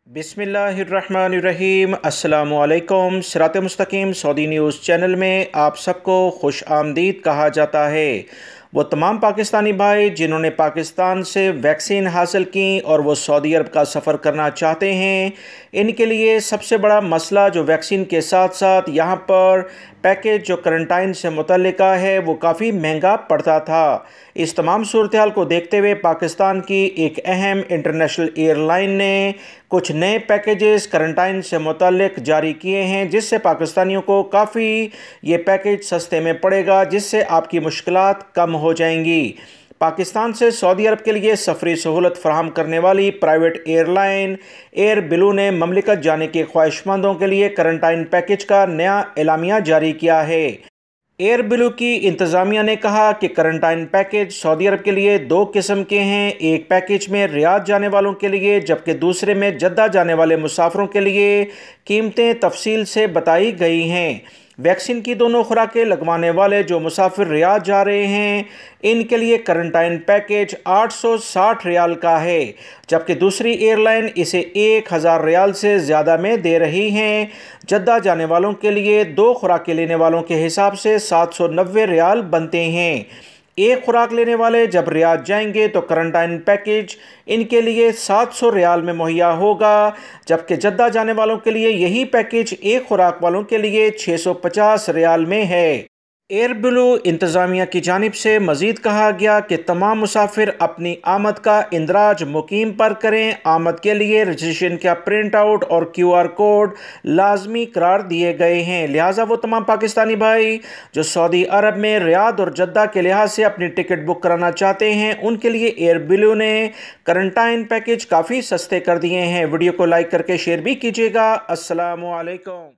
बिस्मिल्लाहिर्रहमानिर्रहीम। अस्सलामुअलैकुम। सिरात मुस्तकीम सऊदी न्यूज़ चैनल में आप सबको खुश आमदीद कहा जाता है। वो तमाम पाकिस्तानी भाई जिन्होंने पाकिस्तान से वैक्सीन हासिल की और वो सऊदी अरब का सफ़र करना चाहते हैं, इनके लिए सबसे बड़ा मसला जो वैक्सीन के साथ साथ यहाँ पर पैकेज जो करंटाइन से मुतल्लिका है वो काफ़ी महंगा पड़ता था। इस तमाम सूरत हाल को देखते हुए पाकिस्तान की एक अहम इंटरनेशनल एयरलाइन ने कुछ नए पैकेजेस करंटाइन से मुतल्लिक जारी किए हैं, जिससे पाकिस्तानियों को काफ़ी ये पैकेज सस्ते में पड़ेगा, जिससे आपकी मुश्किलात कम हो जाएंगी। पाकिस्तान से सऊदी अरब के लिए सफरी सहूलत फराहम करने वाली प्राइवेट एयरलाइन एयर ब्लू ने ममलिकत जाने के ख्वाहिशमंदों के लिए करंटाइन पैकेज का नया एलामिया जारी किया है। एयर ब्लू की इंतज़ामिया ने कहा कि करंटाइन पैकेज सऊदी अरब के लिए दो किस्म के हैं। एक पैकेज में रियाद जाने वालों के लिए, जबकि दूसरे में जद्दा जाने वाले मुसाफिरों के लिए कीमतें तफसील से बताई गई हैं। वैक्सीन की दोनों खुराकें लगवाने वाले जो मुसाफिर रियाद जा रहे हैं, इनके लिए करंटाइन पैकेज 860 रियाल का है, जबकि दूसरी एयरलाइन इसे 1000 रियाल से ज़्यादा में दे रही हैं। जद्दा जाने वालों के लिए दो खुराकें लेने वालों के हिसाब से 790 रियाल बनते हैं। एक खुराक लेने वाले जब रियाद जाएंगे तो करंटाइन पैकेज इनके लिए 700 रियाल में मुहैया होगा, जबकि जद्दा जाने वालों के लिए यही पैकेज एक खुराक वालों के लिए 650 रियाल में है। एयर ब्लू इंतज़ामिया की जानिब से मज़ीद कहा गया कि तमाम मुसाफिर अपनी आमद का इंदराज मुकीम पर करें। आमद के लिए रजिस्ट्रेशन का प्रिंट आउट और QR कोड लाजमी करार दिए गए हैं। लिहाजा वो तमाम पाकिस्तानी भाई जो सऊदी अरब में रियाद और जद्दा के लिहाज से अपनी टिकट बुक कराना चाहते हैं, उनके लिए एयर ब्लू ने करंटाइन पैकेज काफ़ी सस्ते कर दिए हैं। वीडियो को लाइक करके शेयर भी कीजिएगा। अस्सलामु अलैकुम।